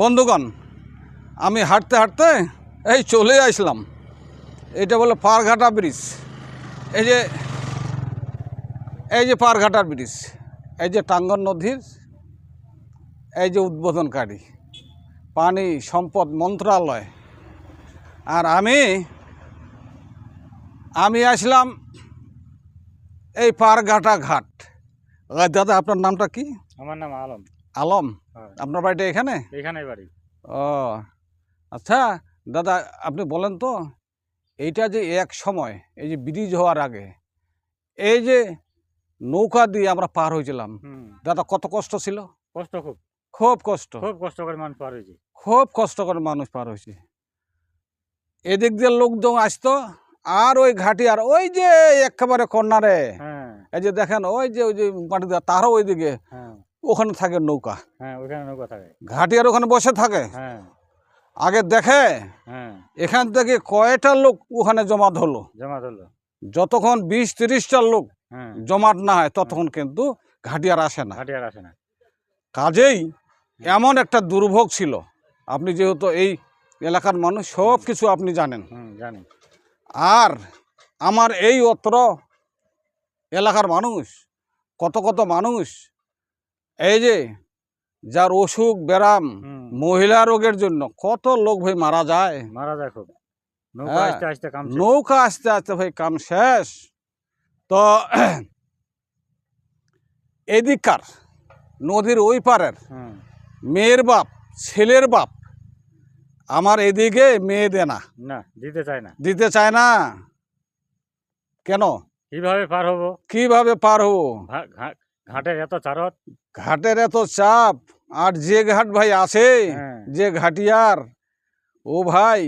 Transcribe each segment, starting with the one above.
বন্ধুগণ, আমি হাঁটতে হাঁটতে এই চলে আসলাম। এটা বলে পারঘাটা ব্রিজ। এই যে পারঘাটার ব্রিজ, এই যে টাঙ্গন নদীর এই যে উদ্বোধনকারী পানি সম্পদ মন্ত্রণালয়। আর আমি আসলাম এই পারঘাটা ঘাট। দাদা, আপনার নামটা কি? আমার নাম আলম। আলম? আপনার বাড়িটা এখানে? এখানে বাড়ি। ও আচ্ছা দাদা, আপনি বলেন তো, এইটা যে এক সময় এই যে ব্রিজ হওয়ার আগে এই যে নৌকা দিয়ে আমরা পার হয়েছিলাম, দাদা কত কষ্ট ছিল? কষ্ট, খুব কষ্ট, খুব কষ্ট করে মানুষ পার হয়েছে। খুব কষ্ট করে মানুষ পার হয়েছে। এদিক দিয়ে লোকজন আসতো, আর ওই ঘাটি আর ওই যে একেবারে কর্নারে এই যে দেখেন ওই যে মাটি তারও ওইদিকে ওখানে থাকে নৌকা। ওখানে নৌকা থাকে, ঘাটি আর ওখানে বসে থাকে। আগে দেখে এখান থেকে কয়টা লোক ওখানে জমাত হলো। যতক্ষণ 20-30টা লোক জমাট না হয় ততক্ষণ কিন্তু ঘাটি আর আসে না। কাজেই এমন একটা দুর্ভোগ ছিল। আপনি যেহেতু এই এলাকার মানুষ, সব কিছু আপনি জানেন। আর আমার এই অত্র এলাকার মানুষ, কত মানুষ এই যে যার অসুখ ব্যারাম, মহিলা রোগের জন্য কত লোক ভাই মারা যায় খুব। নৌকা আসতে আসতে ভাই কাম শেষ। তো এদিককার নদীর ওই পারের মেয়ের বাপ, ছেলের বাপ আমার এদিকে মেয়ে দিতে চায় না। কেন? কিভাবে পার হবো? ঘাটের এত চাপ। আর যে ঘাট ভাই আছে, যে ঘাটিয়ার, ও ভাই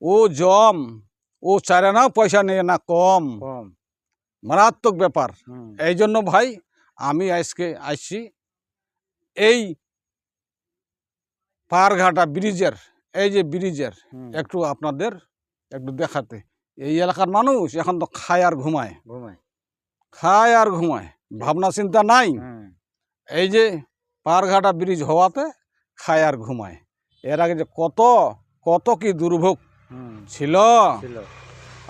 ও ও চারে না পয়সা নেই না কম। মারাত্মক ব্যাপার। এই জন্য ভাই আমি আজকে আসছি এই পারঘাটা ব্রিজের, এই যে ব্রিজের একটু আপনাদের একটু দেখাতে। এই এলাকার মানুষ এখন তো খায় আর ঘুমায়, ভাবনা চিন্তা নাই। এই যে পারঘাটা ব্রিজ হওয়াতে খায় আর ঘুমায়। এর আগে যে কত কি দুর্ভোগ ছিল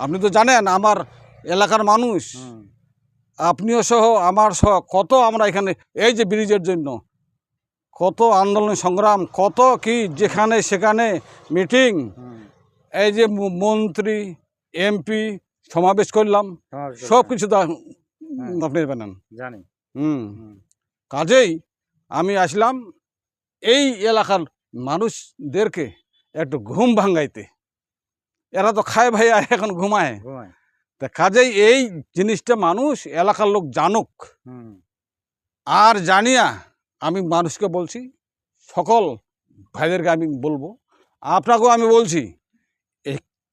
আপনি তো জানেন। আমার এলাকার মানুষ, আপনিও সহ আমার সহ কত আমরা এখানে এই যে ব্রিজের জন্য কত আন্দোলন সংগ্রাম, কত কি যেখানে সেখানে মিটিং, এই যে মন্ত্রী এমপি সমাবেশ করলাম, সব কিছু আপনি জানেন। কাজেই আমি আসলাম এই এলাকার মানুষদেরকে একটু ঘুম ভাঙাইতে। এরা তো খায় ভাইয়া, এখন ঘুমায়। তা কাজেই এই জিনিসটা মানুষ, এলাকার লোক জানুক। আর জানিয়া আমি মানুষকে বলছি, সকল ভাইদেরকে আমি বলবো, আপনাকেও আমি বলছি,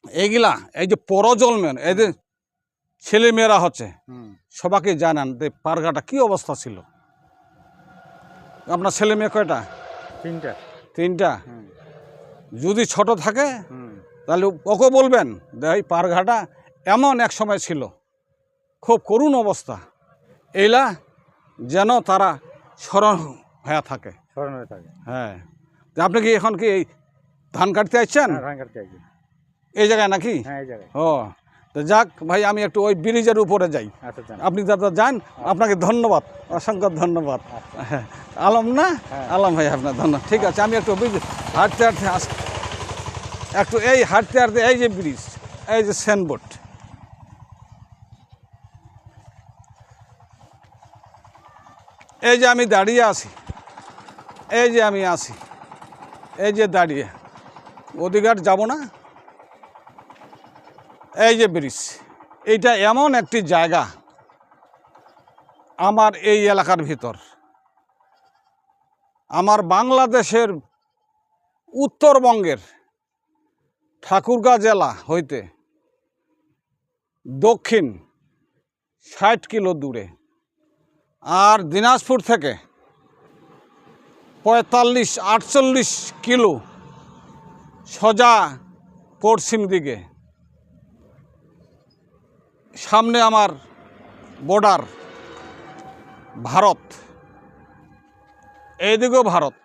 এইগুলা এই যে প্রজন্মের এদের ছেলে মেয়েরা হচ্ছে, সবাইকে জানান যে পারঘাটা কি অবস্থা ছিল। আপনার ছেলে মেয়ে কয়টা? তিনটা। যদি ছোট থাকে তাহলে ওকে বলবেন এই পারঘাটা এমন এক সময় ছিল, খুব করুণ অবস্থা। এইলা যেন তারা স্মরণ হয়ে থাকে। হ্যাঁ, আপনি কি এখন কি এই ধান কাটতে আসছেন এই জায়গায় নাকি? ও তো যাক ভাই, আমি একটু ওই ব্রিজের উপরে যাই। আপনি দাদা যান, আপনাকে ধন্যবাদ, অসংখ্য ধন্যবাদ। আলম না? আলম ভাই, আপনার ধন্যবাদ। ঠিক আছে, আমি একটু হাঁটতে হাঁটতে এই যে ব্রিজ, এই যে সাইনবোর্ড, এই যে আমি দাঁড়িয়ে আছি, এই যে দাঁড়িয়ে, ওদিকে আর যাবো না। এই যে ব্রিজ, এইটা এমন একটি জায়গা আমার এই এলাকার ভিতর। আমার বাংলাদেশের উত্তরবঙ্গের ঠাকুরগাঁ জেলা হইতে দক্ষিণ 60 কিলো দূরে, আর দিনাজপুর থেকে 45-48 কিলো সোজা পশ্চিম দিকে। সামনে আমার বর্ডার ভারত, এইদিকেও ভারত,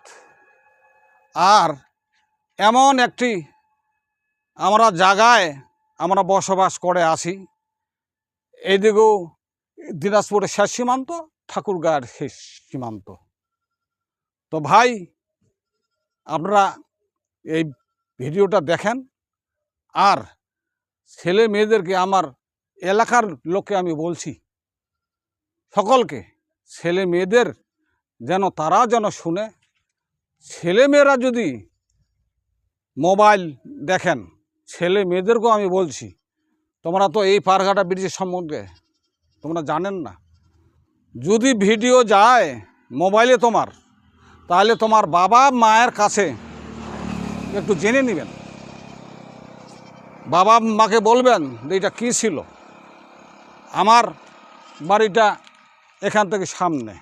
আর এমন একটি আমরা জায়গায় আমরা বসবাস করে আসি, এইদিকেও দিনাজপুরের শেষ সীমান্ত, ঠাকুরগাঁয়ের শেষ সীমান্ত। তো ভাই, আপনারা এই ভিডিওটা দেখেন, আর ছেলে মেয়েদেরকে, আমার এলাকার লোককে আমি বলছি, সকলকে, ছেলে মেয়েদের যেন তারা যেন শুনে, ছেলে মেয়েরা যদি মোবাইল দেখেন, ছেলে মেয়েদেরকেও আমি বলছি, তোমরা তো এই পারঘাটা ব্রিজের সম্বন্ধে তোমরা জানেন না। যদি ভিডিও যায় মোবাইলে তোমার, তাহলে তোমার বাবা মায়ের কাছে একটু জেনে নেবেন, বাবা মাকে বলবেন যে এটা কী ছিল। আমার বাড়িটা এখান থেকে সামনে,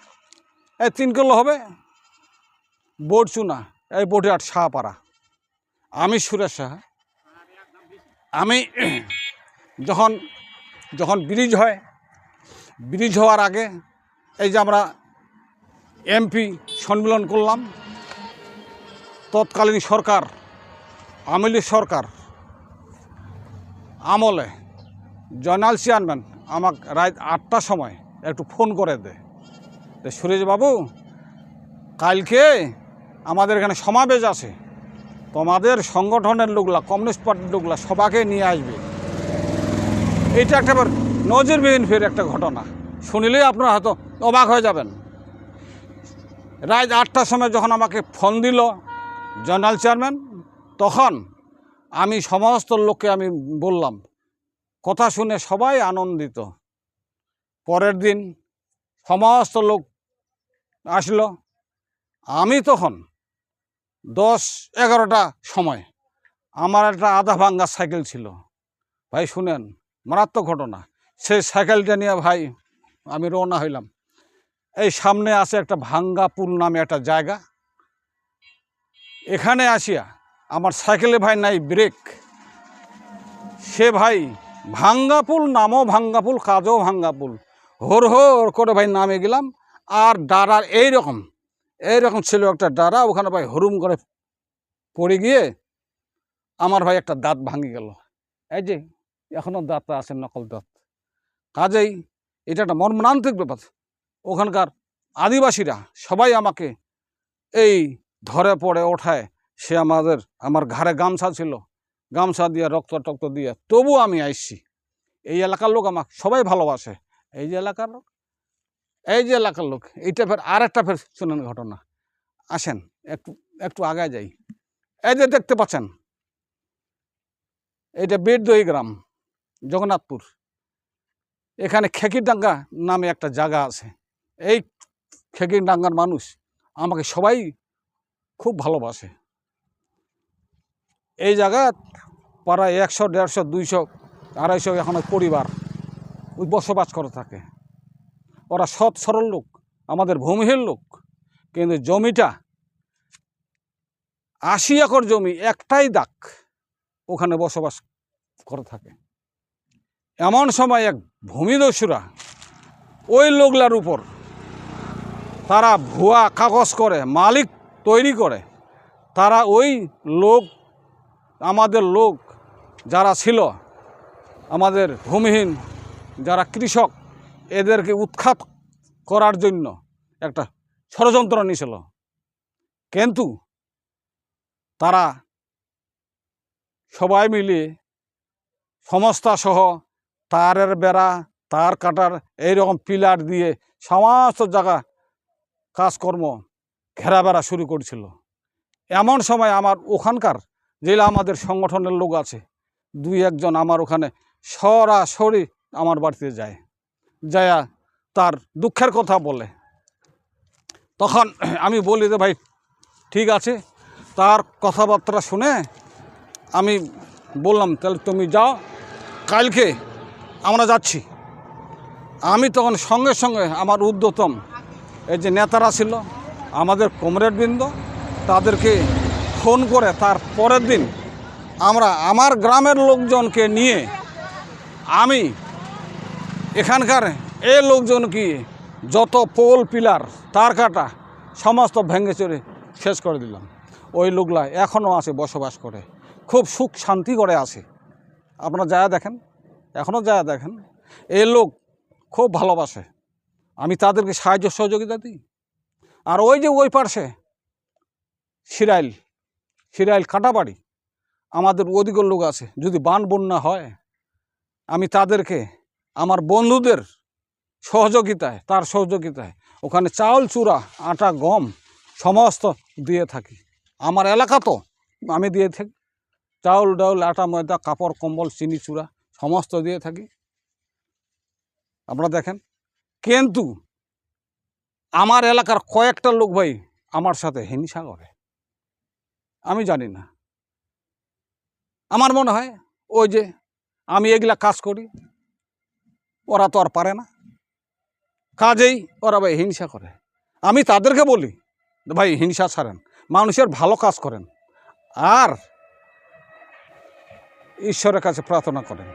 এই 3 কিলো হবে, বোরচুনা, এই বটিহাট শাহপাড়া। আমি সুরেশ সাহা। আমি যখন যখন ব্রিজ হয়, ব্রিজ হওয়ার আগে এই যে আমরা এমপি সম্মেলন করলাম, তৎকালীন সরকার, আওয়ামী লীগ সরকার আমলে জয়নাল চেয়ারম্যান আমাকে রাত 8টার সময় একটু ফোন করে দেয়, সুরেশবাবু কালকে আমাদের এখানে সমাবেশ আছে, তোমাদের সংগঠনের লোকলা, কমিউনিস্ট পার্টির লোকলা সবাইকে নিয়ে আসবে। এটা একটা নজিরবিহীন ফের একটা ঘটনা, শুনিলেই আপনারা হয়তো অবাক হয়ে যাবেন। রাত 8টার সময় যখন আমাকে ফোন দিল জয়নাল চেয়ারম্যান, তখন আমি সমস্ত লোককে আমি বললাম, কথা শুনে সবাই আনন্দিত। পরের দিন সমস্ত লোক আসলো। আমি তখন 10-11টা সময় আমার একটা আধা ভাঙ্গা সাইকেল ছিল। ভাই শুনেন, মারাত্মক ঘটনা। সেই সাইকেলটা নিয়ে ভাই আমি রওনা হইলাম। এই সামনে আছে একটা ভাঙ্গাপুল নামে একটা জায়গা, এখানে আসিয়া আমার সাইকেলে ভাই নাই ব্রেক। সে ভাই ভাঙ্গাপুল, নামও ভাঙ্গাপুল, কাজও ভাঙ্গাপুল, হোর হোর করে ভাই নামে গেলাম। আর ডারার এইরকম ছিল একটা ডারা, ওখানে ভাই হরুম করে পড়ে গিয়ে আমার ভাই একটা দাঁত ভাঙি গেল। এই যে এখনও দাঁতটা আছে, নকল দাঁত। কাজেই এটা একটা মর্মান্তিক ব্যাপার। ওখানকার আদিবাসীরা সবাই আমাকে এই ধরে পড়ে ওঠায়, সে আমার ঘাড়ে গামছা ছিল, গামছা দিয়ে রক্ত টক্ত দিয়ে তবু আমি আসছি। এই এলাকার লোক আমাকে সবাই ভালোবাসে। এই যে এলাকার লোক, এইটা ফের আর একটা ফের শুনেন ঘটনা। আসেন একটু আগায় যাই। এই যে দেখতে পাচ্ছেন, এইটা বেদদহি গ্রাম, জগন্নাথপুর। এখানে খেকিরডাঙ্গা নামে একটা জায়গা আছে। এই খেকিরডাঙ্গার মানুষ আমাকে সবাই খুব ভালোবাসে। এই জায়গা প্রায় 100, 150, 200, 250 এখন পরিবার ওই বসবাস করে থাকে। ওরা সৎ সরল লোক, আমাদের ভূমিহীন লোক, কিন্তু জমিটা 80 একর জমি, একটাই দাগ, ওখানে বসবাস করে থাকে। এমন সময় এক ভূমিদস্যুরা ওই লোকলার উপর তারা ভুয়া কাগজ করে মালিক তৈরি করে, তারা ওই লোক, আমাদের লোক যারা ছিল, আমাদের ভূমিহীন যারা কৃষক, এদেরকে উৎখাত করার জন্য একটা ষড়যন্ত্র নিয়েছিল। কিন্তু তারা সবাই মিলে সংস্থা সহ তারের বেড়া, তার কাটার এইরকম পিলার দিয়ে সমস্ত জায়গা কাজকর্ম ঘেরা বেড়া শুরু করেছিল। এমন সময় আমার ওখানকার জেলা আমাদের সংগঠনের লোক আছে, 2-1 জন আমার ওখানে সরাসরি আমার বাড়িতে যায়, যায়া তার দুঃখের কথা বলে। তখন আমি বলি যে ভাই ঠিক আছে। তার কথাবার্তা শুনে আমি বললাম, তাহলে তুমি যাও, কালকে আমরা যাচ্ছি। আমি তখন সঙ্গে সঙ্গে আমার ঊর্ধ্বতম এই যে নেতারা ছিল, আমাদের কমরেডবৃন্দ, তাদেরকে ফোন করে তার পরের দিন আমরা আমার গ্রামের লোকজনকে নিয়ে আমি এখানকার এই লোকজনকে যত পোল পিলার তার কাটা সমস্ত ভেঙে চড়ে শেষ করে দিলাম। ওই লোকলা এখনও আছে, বসবাস করে, খুব সুখ শান্তি করে আছে। আপনারা যায় দেখেন, এখনও যায় দেখেন, এই লোক খুব ভালোবাসে। আমি তাদেরকে সাহায্য সহযোগিতা দিই। আর ওই যে ওই পাশে সিরাইল কাটাবাড়ি, আমাদের ওদিকের লোক আছে, যদি বান বন্যা হয় আমি তাদেরকে আমার বন্ধুদের সহযোগিতায়, তার সহযোগিতায় ওখানে চাউল, চূড়া, আটা, গম সমস্ত দিয়ে থাকি। আমার এলাকা তো আমি দিয়ে থাকি, চাউল ডাউল, আটা, ময়দা, কাপড়, কম্বল, চিনি, চূড়া সমস্ত দিয়ে থাকি। আপনারা দেখেন, কিন্তু আমার এলাকার কয়েকটা লোক ভাই আমার সাথে হিংসা করে। আমি জানি না, আমার মনে হয় ওই যে আমি এগুলা কাজ করি, ওরা তো আর পারে না, কাজেই ওরা ভাই হিংসা করে। আমি তাদেরকে বলি, ভাই হিংসা ছাড়েন, মানুষের ভালো কাজ করেন আর ঈশ্বরের কাছে প্রার্থনা করেন।